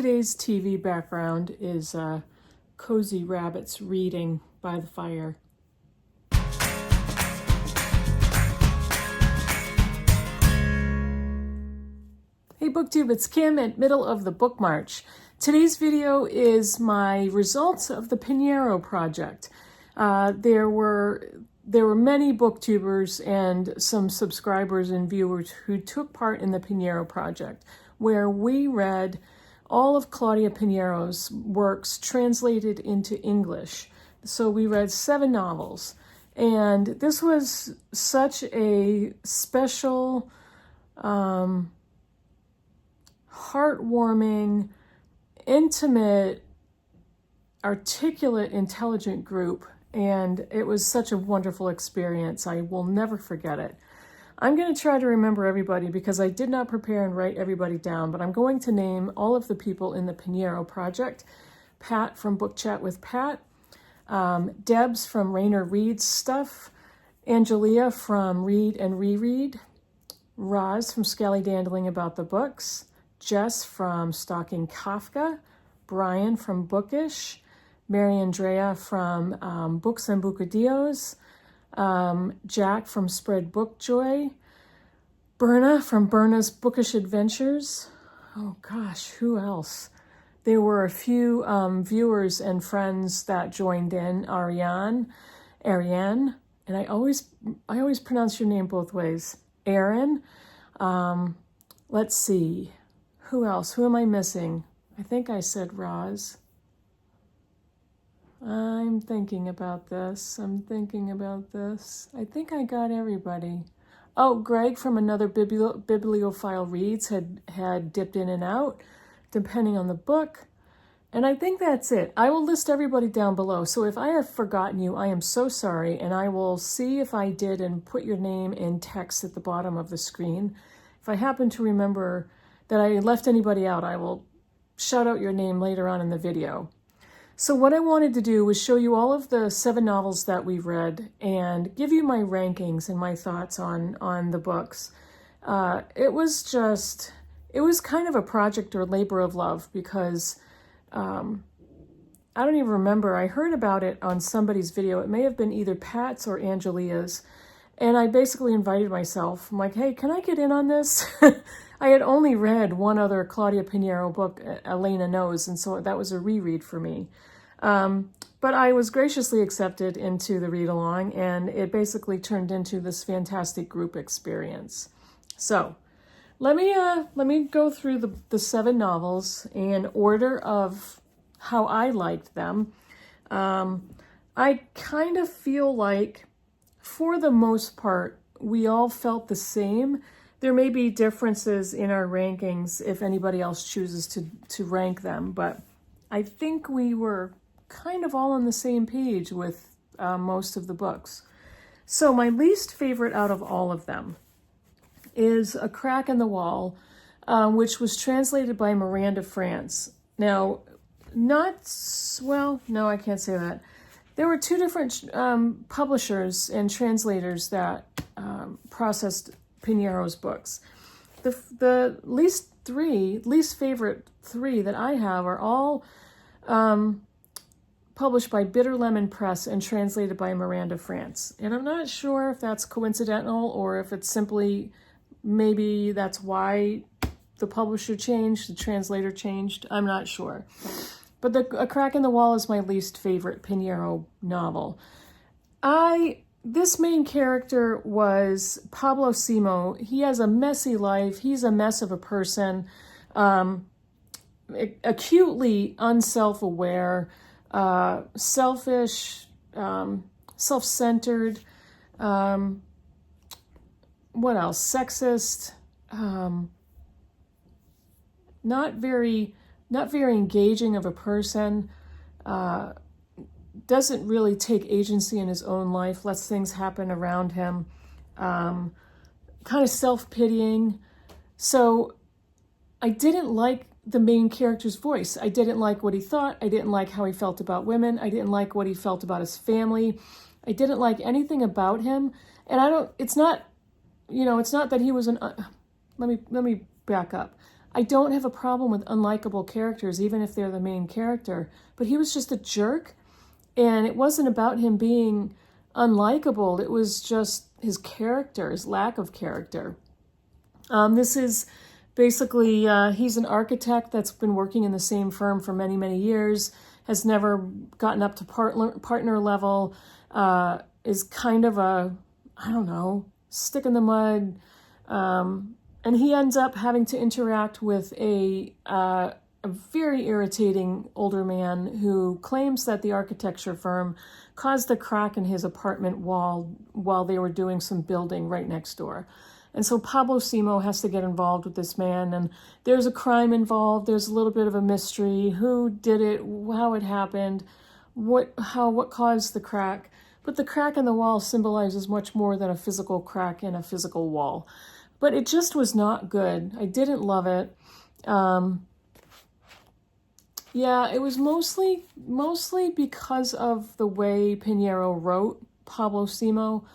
today's TV background is cozy rabbits reading by the fire. Hey Booktube, it's Kim at Middle of the Bookmarch. Today's video is my results of the Pineiro Project. There were many booktubers and some subscribers and viewers who took part in the Pineiro Project, where we read all of Claudia Pineiro's works translated into English. So we read 7 novels, and this was such a special, heartwarming, intimate, articulate, intelligent group, and it was such a wonderful experience. I will never forget it. I'm going to try to remember everybody because I did not prepare and write everybody down, but I'm going to name all of the people in the Pineiro Project. Pat from Book Chat with Pat, Debs from Rainer Reads Stuff, Angelia from Read and Reread, Roz from Scallydandling About the Books, Jess from Stalking Kafka, Brian from Bookish, Mariandrea from Books and Bocadillos, Jack from Spread Book Joy, Berna from Berna's Bookish Adventures. Oh gosh, who else? There were a few viewers and friends that joined in. Arianne, and I always pronounce your name both ways. Erin. Let's see. Who else? Who am I missing? I think I said Roz. I'm thinking about this. I think I got everybody. Oh, Greg from Another Bibliophile Reads had dipped in and out, depending on the book. And I think that's it. I will list everybody down below. So if I have forgotten you, I am so sorry. And I will see if I did and put your name in text at the bottom of the screen. If I happen to remember that I left anybody out, I will shout out your name later on in the video. So what I wanted to do was show you all of the 7 novels that we've read and give you my rankings and my thoughts on the books. It was kind of a project or labor of love because I don't even remember. I heard about it on somebody's video. It may have been either Pat's or Angelia's. And I basically invited myself. I'm like, hey, can I get in on this? I had only read one other Claudia Pineiro book, Elena Knows, and so that was a reread for me. But I was graciously accepted into the read-along, and it basically turned into this fantastic group experience. So let me go through the 7 novels in order of how I liked them. I kind of feel like, for the most part, we all felt the same. There may be differences in our rankings if anybody else chooses to rank them, but I think we were kind of all on the same page with most of the books. So my least favorite out of all of them is A Crack in the Wall, which was translated by Miranda France. Now, no, I can't say that. There were 2 different publishers and translators that processed Pineiro's books. The least favorite 3 that I have are all published by Bitter Lemon Press and translated by Miranda France. And I'm not sure if that's coincidental or if it's simply maybe that's why the publisher changed, the translator changed. I'm not sure. But A Crack in the Wall is my least favorite Pineiro novel. This main character was Pablo Simo. He has a messy life. He's a mess of a person, acutely unself-aware, selfish, self-centered, what else? Sexist, not very engaging of a person, doesn't really take agency in his own life, lets things happen around him, kind of self-pitying. So I didn't like the main character's voice. I didn't like what he thought. I didn't like how he felt about women. I didn't like what he felt about his family. I didn't like anything about him. And it's not that he was let me back up. I don't have a problem with unlikable characters, even if they're the main character. But he was just a jerk, and it wasn't about him being unlikable. It was just his character, his lack of character. This is basically, he's an architect that's been working in the same firm for many, many years, has never gotten up to partner level, is kind of a, I don't know, stick in the mud. And he ends up having to interact with a very irritating older man who claims that the architecture firm caused a crack in his apartment wall while they were doing some building right next door. And so Pablo Simo has to get involved with this man, and there's a crime involved. There's a little bit of a mystery. Who did it? How it happened? What caused the crack? But the crack in the wall symbolizes much more than a physical crack in a physical wall. But it just was not good. I didn't love it. Yeah, it was mostly because of the way Pineiro wrote Pablo Simo,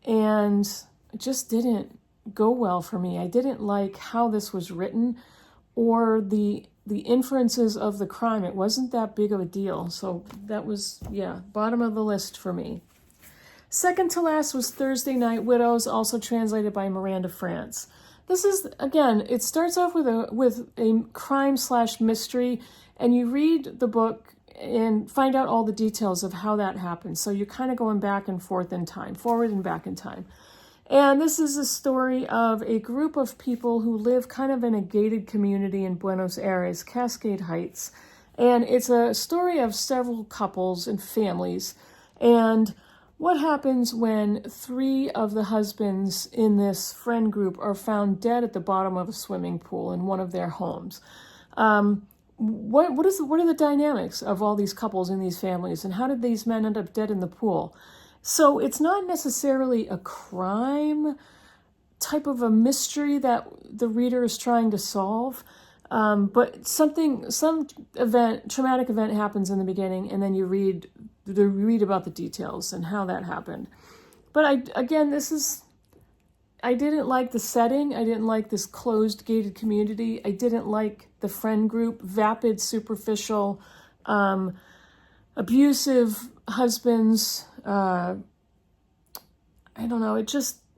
and it just didn't go well for me. I didn't like how this was written or the inferences of the crime. It wasn't that big of a deal. So that was, yeah, bottom of the list for me. Second to last was Thursday Night Widows, also translated by Miranda France. This is, again, it starts off with a crime/mystery, and you read the book and find out all the details of how that happened. So you're kind of going back and forth in time, forward and back in time. And this is a story of a group of people who live kind of in a gated community in Buenos Aires, Cascade Heights. And it's a story of several couples and families. And what happens when 3 of the husbands in this friend group are found dead at the bottom of a swimming pool in one of their homes? What are the dynamics of all these couples in these families, and how did these men end up dead in the pool? So it's not necessarily a crime type of a mystery that the reader is trying to solve, but some traumatic event happens in the beginning, and then you read about the details and how that happened. But I didn't like the setting. I didn't like this closed, gated community. I didn't like the friend group, vapid, superficial, abusive husbands. I don't know.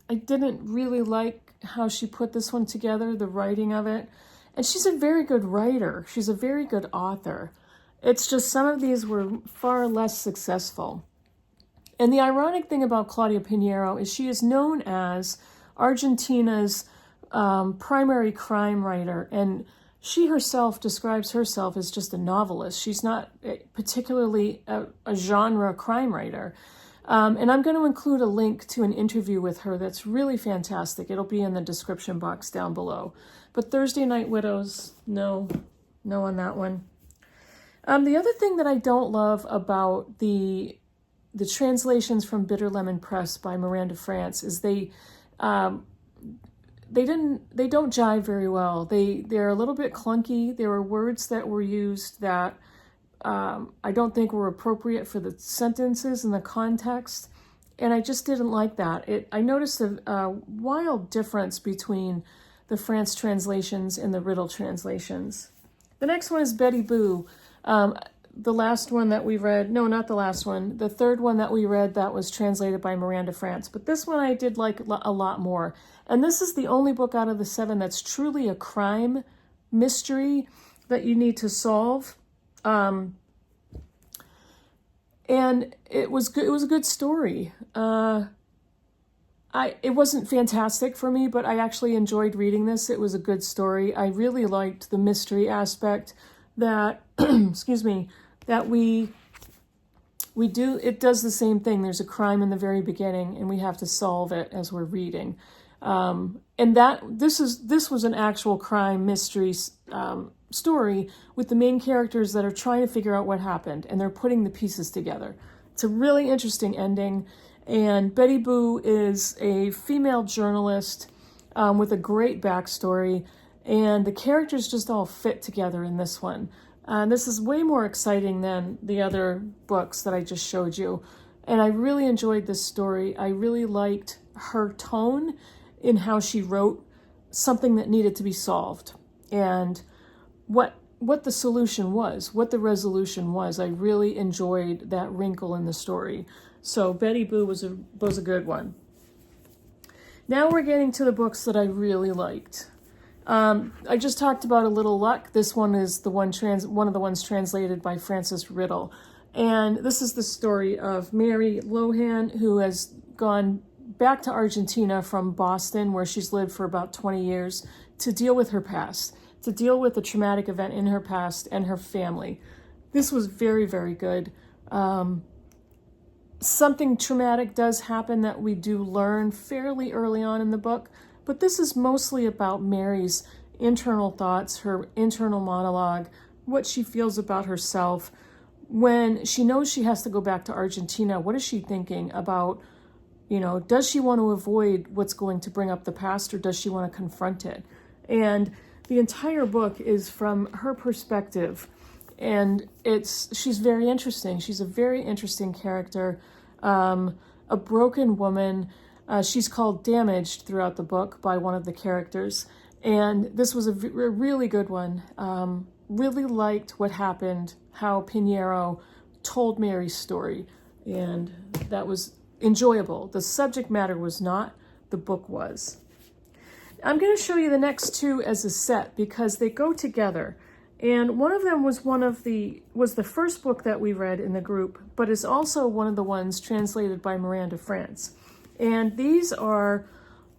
I didn't really like how she put this one together, the writing of it. And she's a very good writer. She's a very good author. It's just some of these were far less successful. And the ironic thing about Claudia Pineiro is she is known as Argentina's primary crime writer, and she herself describes herself as just a novelist. She's not particularly a genre crime writer. And I'm going to include a link to an interview with her that's really fantastic. It'll be in the description box down below. But Thursday Night Widows, no on that one. The other thing that I don't love about the translations from Bitter Lemon Press by Miranda France is they don't jive very well. They're a little bit clunky. There were words that were used that I don't think were appropriate for the sentences and the context, and I just didn't like that. I noticed a wild difference between the France translations and the Riddle translations. The next one is Betty Boo. The last one that we read, no, not the last one, the third one that we read that was translated by Miranda France. But this one I did like a lot more. And this is the only book out of the 7 that's truly a crime mystery that you need to solve. And it was good. It was a good story. It wasn't fantastic for me, but I actually enjoyed reading this. It was a good story. I really liked the mystery aspect that, excuse me, that we do. It does the same thing. There's a crime in the very beginning, and we have to solve it as we're reading. And this was an actual crime mystery story with the main characters that are trying to figure out what happened, and they're putting the pieces together. It's a really interesting ending. And Betty Boo is a female journalist with a great backstory, and the characters just all fit together in this one. This is way more exciting than the other books that I just showed you. And I really enjoyed this story. I really liked her tone in how she wrote something that needed to be solved. and what the solution was, what the resolution was. I really enjoyed that wrinkle in the story. So Betty Boo was a good one. Now we're getting to the books that I really liked. I just talked about A Little Luck. This one is one of the ones translated by Frances Riddle. And this is the story of Mary Lohan, who has gone back to Argentina from Boston, where she's lived for about 20 years, to deal with her past, to deal with a traumatic event in her past and her family. This was very, very good. Something traumatic does happen that we do learn fairly early on in the book, but this is mostly about Mary's internal thoughts, her internal monologue, what she feels about herself. When she knows she has to go back to Argentina, what is she thinking about? Does she want to avoid what's going to bring up the past, or does she want to confront it? And the entire book is from her perspective, and she's very interesting. She's a very interesting character, a broken woman. She's called Damaged throughout the book by one of the characters, and this was a really good one. Really liked what happened, how Pineiro told Mary's story, and that was enjoyable. The subject matter was not, the book was. I'm going to show you the next two as a set because they go together. And one of them was the first book that we read in the group, but is also one of the ones translated by Miranda France. And these are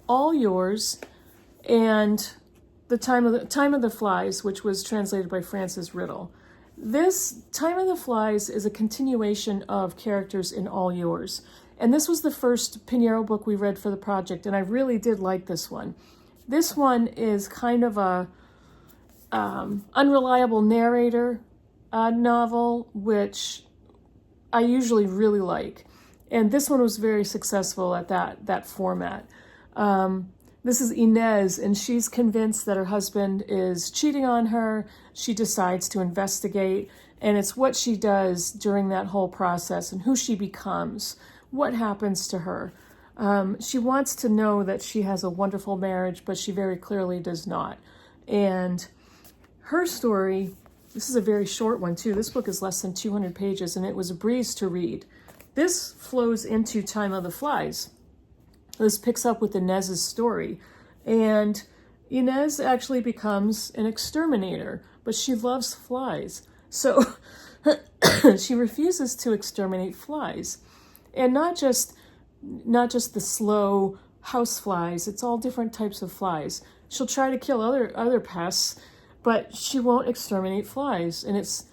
All Yours and The Time of the Flies, which was translated by Frances Riddle. This Time of the Flies is a continuation of characters in All Yours. And this was the first Pineiro book we read for the project, and I really did like this one. This one is kind of a unreliable narrator novel, which I usually really like. And this one was very successful at that format. This is Inez, and she's convinced that her husband is cheating on her. She decides to investigate, and it's what she does during that whole process and who she becomes, what happens to her. She wants to know that she has a wonderful marriage, but she very clearly does not. And her story, this is a very short one too. This book is less than 200 pages, and it was a breeze to read. This flows into Time of the Flies. This picks up with Inez's story. And Inez actually becomes an exterminator, but she loves flies. So she refuses to exterminate flies. And not just the slow house flies, it's all different types of flies. She'll try to kill other pests, but she won't exterminate flies. And it's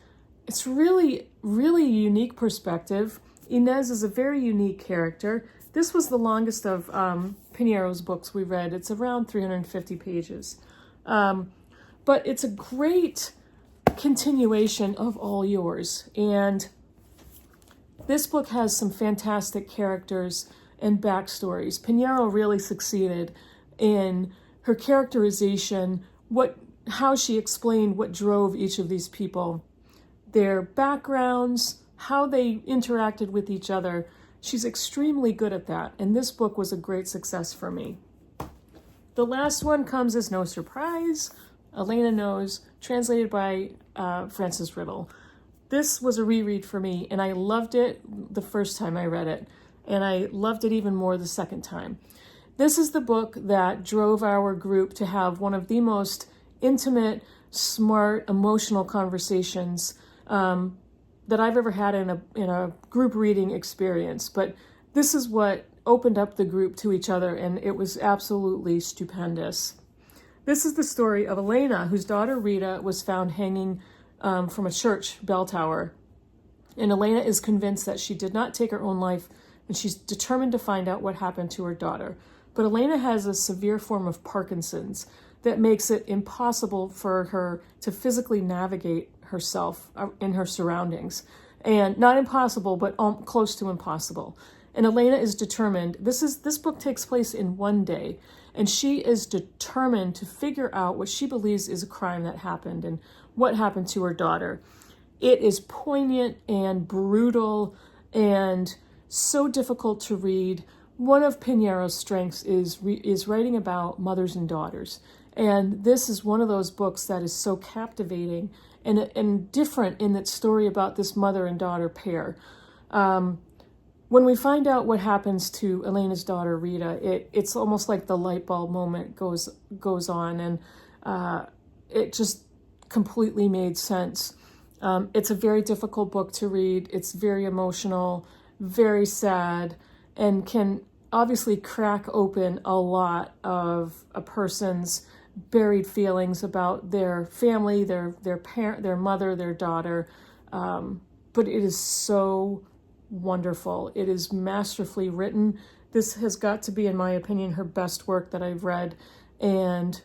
really, really unique perspective. Inez is a very unique character. This was the longest of Pineiro's books we read. It's around 350 pages. But it's a great continuation of All Yours. And this book has some fantastic characters and backstories. Pineiro really succeeded in her characterization, how she explained what drove each of these people, their backgrounds, how they interacted with each other. She's extremely good at that, and this book was a great success for me. The last one comes as no surprise. Elena Knows, translated by Frances Riddle. This was a reread for me, and I loved it the first time I read it, and I loved it even more the second time. This is the book that drove our group to have one of the most intimate, smart, emotional conversations that I've ever had in a group reading experience. But this is what opened up the group to each other, and it was absolutely stupendous. This is the story of Elena, whose daughter Rita was found hanging from a church bell tower. And Elena is convinced that she did not take her own life, and she's determined to find out what happened to her daughter. But Elena has a severe form of Parkinson's that makes it impossible for her to physically navigate herself in her surroundings. And not impossible, but close to impossible. And Elena is determined. This book takes place in one day, and she is determined to figure out what she believes is a crime that happened and what happened to her daughter. It is poignant and brutal and so difficult to read. One of Pineiro's strengths is writing about mothers and daughters. And this is one of those books that is so captivating and different in its story about this mother and daughter pair. When we find out what happens to Elena's daughter, Rita, it's almost like the light bulb moment goes on, and it just completely made sense. It's a very difficult book to read. It's very emotional, very sad, and can obviously crack open a lot of a person's buried feelings about their family, their parent, their mother, their daughter. But it is so wonderful. It is masterfully written. This has got to be, in my opinion, her best work that I've read, and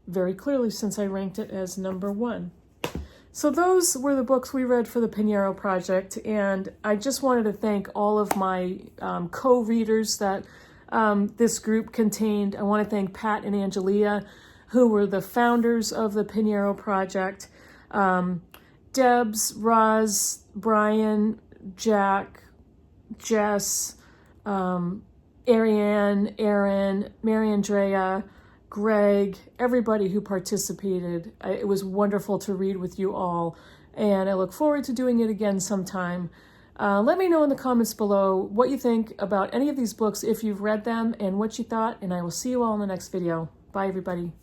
very clearly since I ranked it as #1. So those were the books we read for the Pineiro Project, and I just wanted to thank all of my co-readers that this group contained. I want to thank Pat and Angelia, who were the founders of the Pineiro Project, Debs, Roz, Brian, Jack, Jess, Arianne, Erin, Mariandrea, Greg, everybody who participated. It was wonderful to read with you all, and I look forward to doing it again sometime. Let me know in the comments below what you think about any of these books, if you've read them, and what you thought, and I will see you all in the next video. Bye, everybody.